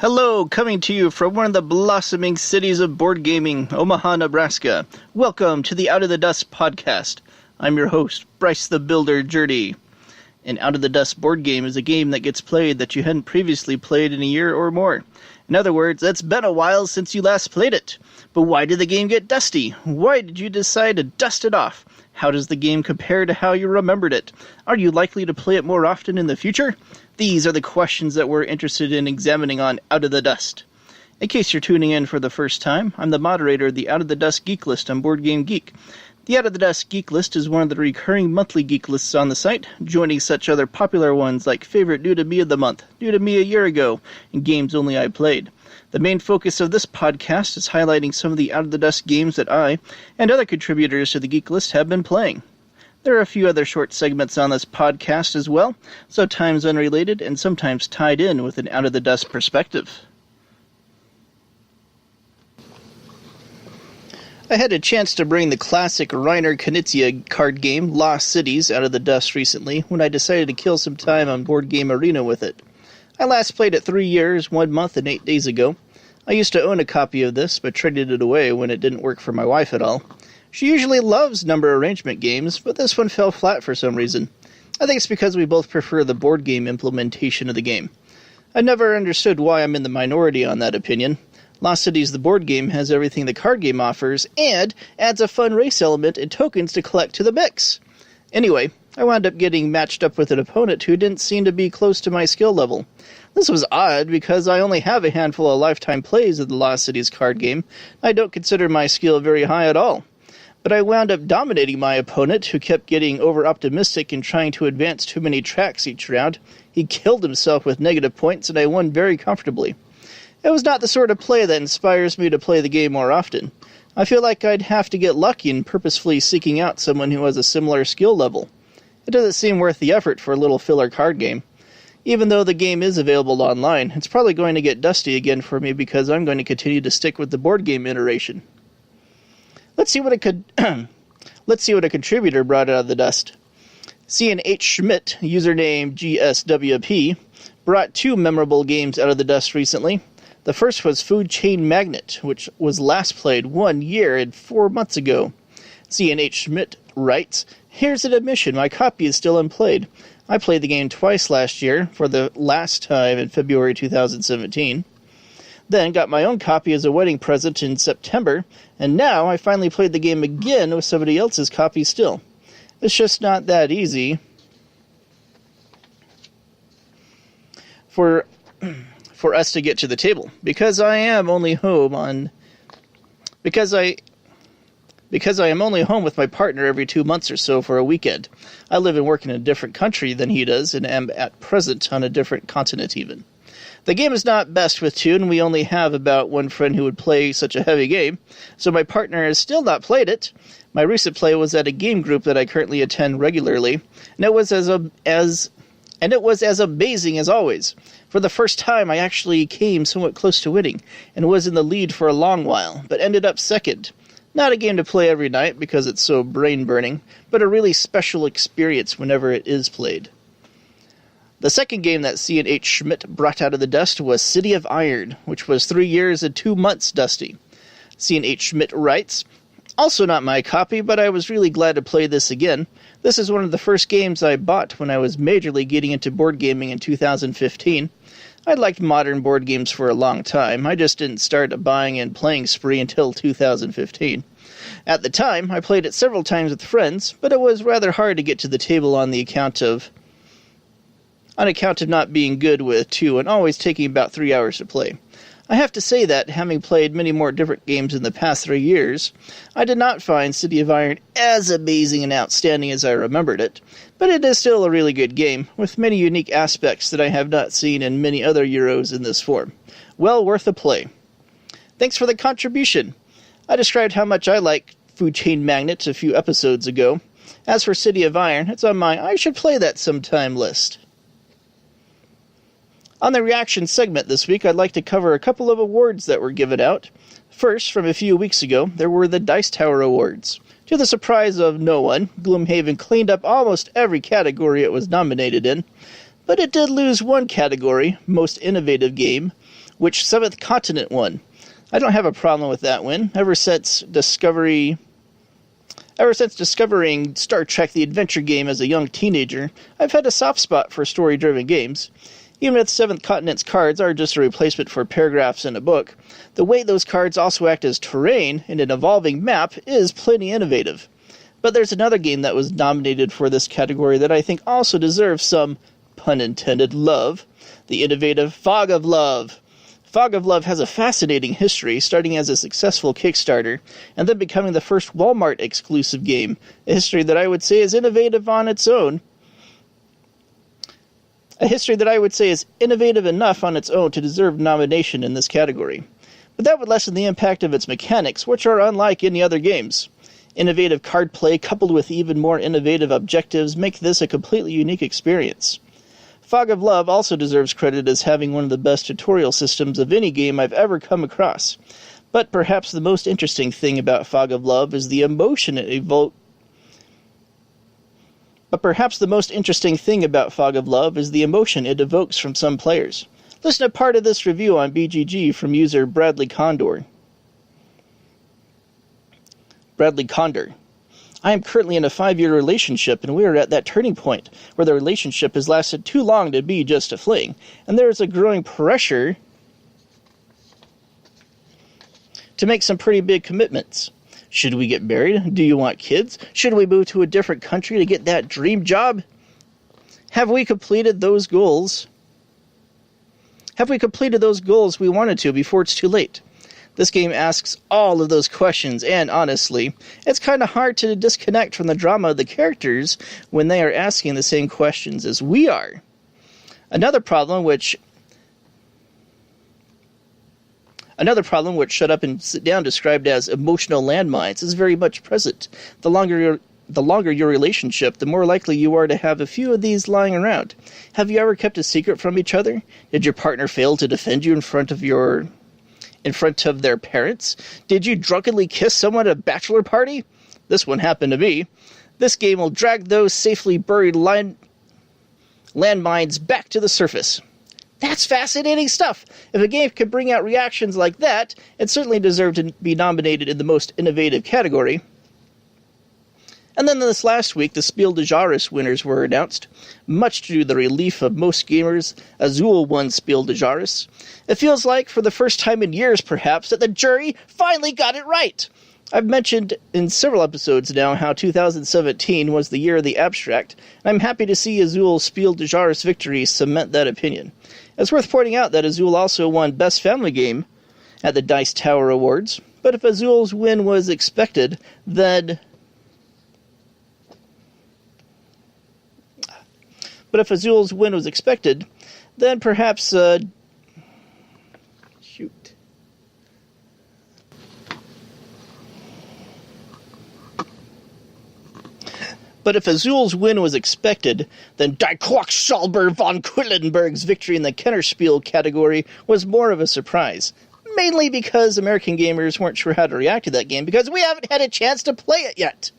Hello, coming to you from one of the blossoming cities of board gaming, Omaha, Nebraska. Welcome to the Out of the Dust podcast. I'm your host, Bryce the Builder Jurdy. An Out of the Dust board game is a game that gets played that you hadn't previously played in a year or more. In other words, it's been a while since you last played it. But why did the game get dusty? Why did you decide to dust it off? How does the game compare to how you remembered it? Are you likely to play it more often in the future? These are the questions that we're interested in examining on Out of the Dust. In case you're tuning in for the first time, I'm the moderator of the Out of the Dust Geek List on Board Game Geek. The Out of the Dust Geek List is one of the recurring monthly geek lists on the site, joining such other popular ones like Favorite New to Me of the Month, New to Me a Year Ago, and Games Only I Played. The main focus of this podcast is highlighting some of the Out of the Dust games that I and other contributors to the Geek List have been playing. There are a few other short segments on this podcast as well, sometimes unrelated and sometimes tied in with an Out of the Dust perspective. I had a chance to bring the classic Reiner Knizia card game Lost Cities out of the dust recently when I decided to kill some time on Board Game Arena with it. I last played it 3 years, 1 month, and 8 days ago. I used to own a copy of this, but traded it away when it didn't work for my wife at all. She usually loves number arrangement games, but this one fell flat for some reason. I think it's because we both prefer the board game implementation of the game. I never understood why I'm in the minority on that opinion. Lost Cities, the board game, has everything the card game offers, and adds a fun race element and tokens to collect to the mix. Anyway, I wound up getting matched up with an opponent who didn't seem to be close to my skill level. This was odd because I only have a handful of lifetime plays of the Lost Cities card game. I don't consider my skill very high at all. But I wound up dominating my opponent, who kept getting over-optimistic and trying to advance too many tracks each round. He killed himself with negative points, and I won very comfortably. It was not the sort of play that inspires me to play the game more often. I feel like I'd have to get lucky in purposefully seeking out someone who has a similar skill level. It doesn't seem worth the effort for a little filler card game. Even though the game is available online, it's probably going to get dusty again for me because I'm going to continue to stick with the board game iteration. Let's see what a contributor brought out of the dust. C&H Schmidt, username GSWP, brought 2 memorable games out of the dust recently. The first was Food Chain Magnate, which was last played 1 year and 4 months ago. C&H Schmidt writes, "Here's an admission, my copy is still unplayed. I played the game twice last year, for the last time in February 2017. Then got my own copy as a wedding present in September, and now I finally played the game again with somebody else's copy still. It's just not that easy for us to get to the table, because I am only home with my partner every 2 months or so for a weekend. I live and work in a different country than he does, and am at present on a different continent even. The game is not best with 2, and we only have about 1 friend who would play such a heavy game, so my partner has still not played it. My recent play was at a game group that I currently attend regularly, and it was as amazing as always. For the first time, I actually came somewhat close to winning, and was in the lead for a long while, but ended up second. Not a game to play every night because it's so brain-burning, but a really special experience whenever it is played. The second game that C&H Schmidt brought out of the dust was City of Iron, which was 3 years and 2 months dusty. C&H Schmidt writes, "Also not my copy, but I was really glad to play this again. This is one of the first games I bought when I was majorly getting into board gaming in 2015. I'd liked modern board games for a long time. I just didn't start a buying and playing spree until 2015. At the time, I played it several times with friends, but it was rather hard to get to the table on account of not being good with 2 and always taking about 3 hours to play. I have to say that, having played many more different games in the past 3 years, I did not find City of Iron as amazing and outstanding as I remembered it, but it is still a really good game, with many unique aspects that I have not seen in many other Euros in this form. Well worth a play. Thanks for the contribution. I described how much I like Food Chain Magnate a few episodes ago. As for City of Iron, it's on my I should play that sometime list." On the reaction segment this week, I'd like to cover a couple of awards that were given out. First, from a few weeks ago, there were the Dice Tower Awards. To the surprise of no one, Gloomhaven cleaned up almost every category it was nominated in, but it did lose one category, Most Innovative Game, Which seventh continent won? I don't have a problem with that win. Ever since discovering Star Trek the Adventure game as a young teenager, I've had a soft spot for story-driven games. Even if Seventh Continent's cards are just a replacement for paragraphs in a book, the way those cards also act as terrain in an evolving map is plenty innovative. But there's another game that was nominated for this category that I think also deserves some, pun intended, love. The innovative Fog of Love. Fog of Love has a fascinating history, starting as a successful Kickstarter, and then becoming the first Walmart exclusive game, a history that I would say is innovative on its own. A history that I would say is innovative enough on its own to deserve nomination in this category. But that would lessen the impact of its mechanics, which are unlike any other games. Innovative card play coupled with even more innovative objectives make this a completely unique experience. Fog of Love also deserves credit as having one of the best tutorial systems of any game I've ever come across. But perhaps the most interesting thing about Fog of Love is the emotion it evokes. From some players. Listen to part of this review on BGG from user Bradley Condor. I am currently in a 5-year relationship, and we are at that turning point where the relationship has lasted too long to be just a fling, and there is a growing pressure to make some pretty big commitments. Should we get married? Do you want kids? Should we move to a different country to get that dream job? Have we completed those goals? We wanted to before it's too late? This game asks all of those questions, and honestly, it's kind of hard to disconnect from the drama of the characters when they are asking the same questions as we are. Another problem which Shut Up and Sit Down described as emotional landmines is very much present. The longer your relationship, the more likely you are to have a few of these lying around. Have you ever kept a secret from each other? Did your partner fail to defend you in front of their parents? Did you drunkenly kiss someone at a bachelor party? This one happened to me. This game will drag those safely buried landmines back to the surface. That's fascinating stuff. If a game could bring out reactions like that, it certainly deserved to be nominated in the most innovative category. And then this last week, the Spiel de Jahres winners were announced. Much to the relief of most gamers, Azul won Spiel de Jahres. It feels like, for the first time in years perhaps, that the jury finally got it right. I've mentioned in several episodes now how 2017 was the year of the abstract, and I'm happy to see Azul's Spiel de Jahres victory cement that opinion. It's worth pointing out that Azul also won Best Family Game at the Dice Tower Awards, but if Azul's win was expected, then perhaps But if Azul's win was expected, then Die Quacksalber von Quedlinburg's victory in the Kennerspiel category was more of a surprise. Mainly because American gamers weren't sure how to react to that game, because we haven't had a chance to play it yet.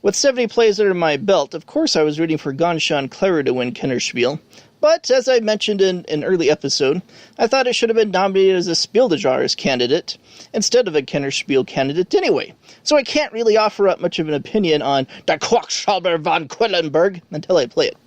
With 70 plays under my belt, of course I was rooting for Ganshan Clara to win Kennerspiel. But, as I mentioned in an early episode, I thought it should have been nominated as a Spiel de Jahres candidate, instead of a Kennerspiel candidate anyway. So I can't really offer up much of an opinion on Die Quacksalber von Quedlinburg until I play it.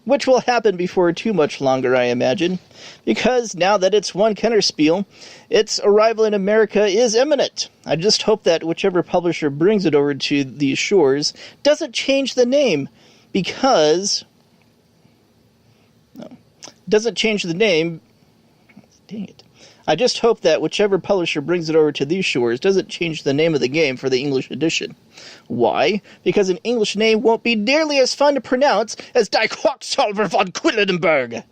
Which will happen before too much longer, I imagine. Because now that it's won Kennerspiel, its arrival in America is imminent. I just hope that whichever publisher brings it over to these shores doesn't change the name, because... Dang it. I just hope that whichever publisher brings it over to these shores doesn't change the name of the game for the English edition. Why? Because an English name won't be nearly as fun to pronounce as Die Quacksalber von Quedlinburg.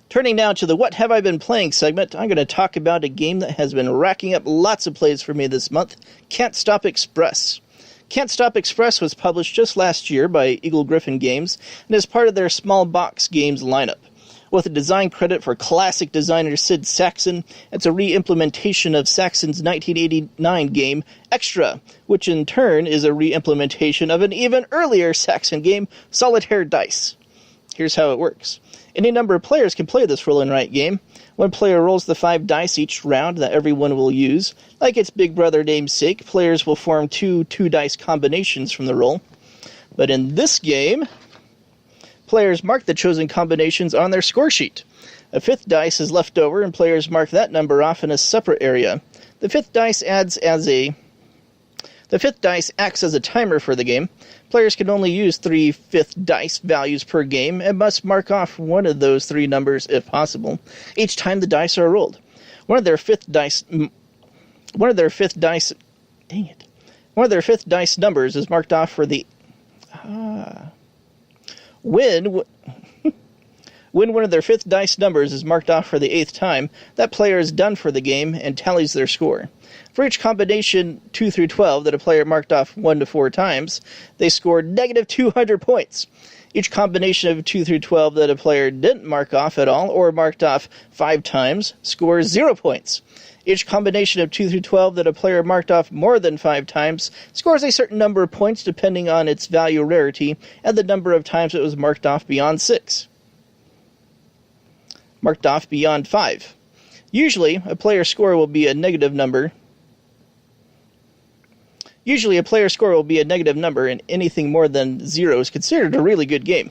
Turning now to the What Have I Been Playing segment, I'm going to talk about a game that has been racking up lots of plays for me this month, Can't Stop Express. Can't Stop Express was published just last year by Eagle Gryphon Games and is part of their small box games lineup. With a design credit for classic designer Sid Saxon, it's a re-implementation of Saxon's 1989 game, Extra, which in turn is a re-implementation of an even earlier Saxon game, Solitaire Dice. Here's how it works. Any number of players can play this roll and write game. One player rolls the 5 dice each round that everyone will use. Like its big brother namesake, players will form 2 dice combinations from the roll. But in this game, players mark the chosen combinations on their score sheet. A 5th dice is left over, and players mark that number off in a separate area. The 5th dice acts as a timer for the game. Players can only use 3 5th dice values per game and must mark off one of those 3 numbers if possible each time the dice are rolled. One of their 5th dice numbers is marked off for the When one of their 5th dice numbers is marked off for the 8th time, that player is done for the game and tallies their score. For each combination 2 through 12 that a player marked off 1 to 4 times, they scored negative 200 points. Each combination of 2 through 12 that a player didn't mark off at all or marked off 5 times scores 0 points. Each combination of 2 through 12 that a player marked off more than 5 times scores a certain number of points depending on its value rarity and the number of times it was marked off beyond 6. Marked off beyond 5. Usually, a player's score will be a negative number. And anything more than 0 is considered a really good game.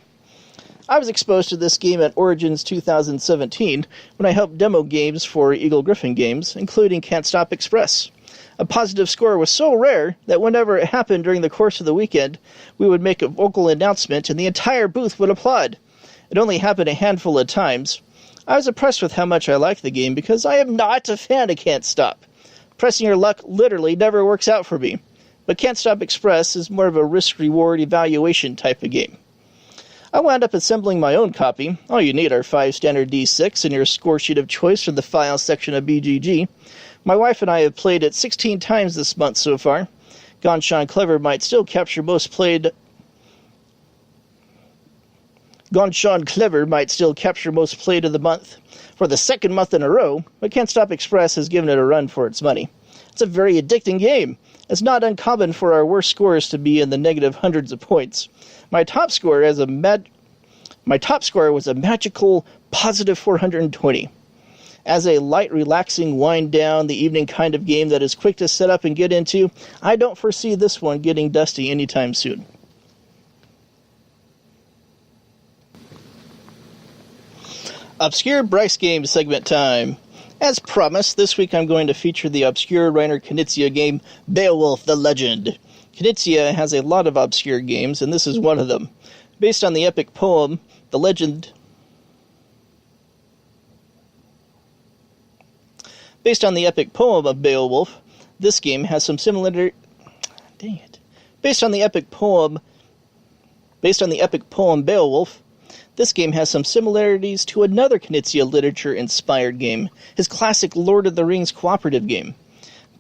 I was exposed to this game at Origins 2017 when I helped demo games for Eagle Gryphon Games, including Can't Stop Express. A positive score was so rare that whenever it happened during the course of the weekend, we would make a vocal announcement and the entire booth would applaud. It only happened a handful of times. I was impressed with how much I liked the game because I am not a fan of Can't Stop. Pressing your luck literally never works out for me. But Can't Stop Express is more of a risk-reward evaluation type of game. I wound up assembling my own copy. All you need are 5 standard D6 and your score sheet of choice from the file section of BGG. My wife and I have played it 16 times this month so far. Gone Sean Clever might still capture most played of the month for the second month in a row, but Can't Stop Express has given it a run for its money. It's a very addicting game. It's not uncommon for our worst scores to be in the negative hundreds of points. My top score was a magical positive 420. As a light, relaxing, wind-down, the evening kind of game that is quick to set up and get into, I don't foresee this one getting dusty anytime soon. Obscure Bryce Games segment time. As promised, this week I'm going to feature the obscure Reiner Knizia game, Beowulf the Legend. Knizia has a lot of obscure games, and this is one of them. Based on the epic poem, The Legend... Based on the epic poem of Beowulf, this game has some similar... Dang it. Based on the epic poem Beowulf, this game has some similarities to another Knizia literature-inspired game, his classic Lord of the Rings cooperative game.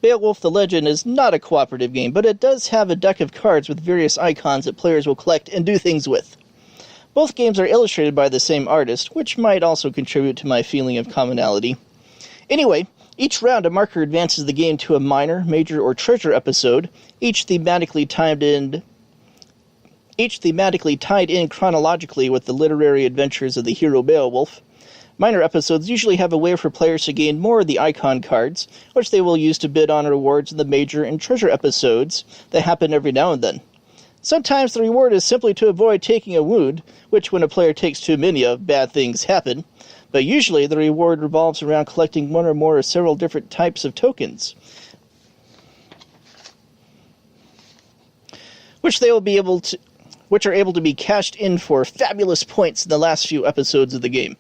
Beowulf the Legend is not a cooperative game, but it does have a deck of cards with various icons that players will collect and do things with. Both games are illustrated by the same artist, which might also contribute to my feeling of commonality. Anyway, each round a marker advances the game to a minor, major, or treasure episode, each thematically tied in chronologically with the literary adventures of the hero Beowulf. Minor episodes usually have a way for players to gain more of the icon cards, which they will use to bid on rewards in the major and treasure episodes that happen every now and then. Sometimes the reward is simply to avoid taking a wound, which when a player takes too many of, bad things happen, but usually the reward revolves around collecting one or more of several different types of tokens, which are able to be cashed in for fabulous points in the last few episodes of the game.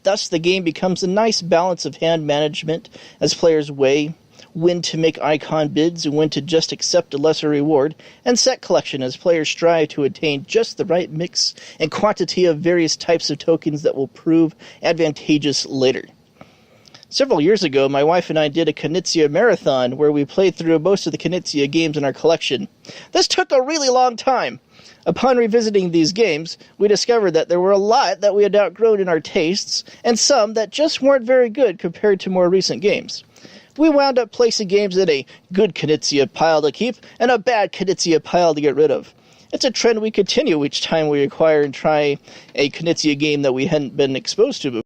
Thus, the game becomes a nice balance of hand management as players weigh when to make icon bids and when to just accept a lesser reward, and set collection as players strive to attain just the right mix and quantity of various types of tokens that will prove advantageous later. Several years ago, my wife and I did a Knizia marathon where we played through most of the Knizia games in our collection. This took a really long time. Upon revisiting these games, we discovered that there were a lot that we had outgrown in our tastes, and some that just weren't very good compared to more recent games. We wound up placing games in a good Knizia pile to keep, and a bad Knizia pile to get rid of. It's a trend we continue each time we acquire and try a Knizia game that we hadn't been exposed to before.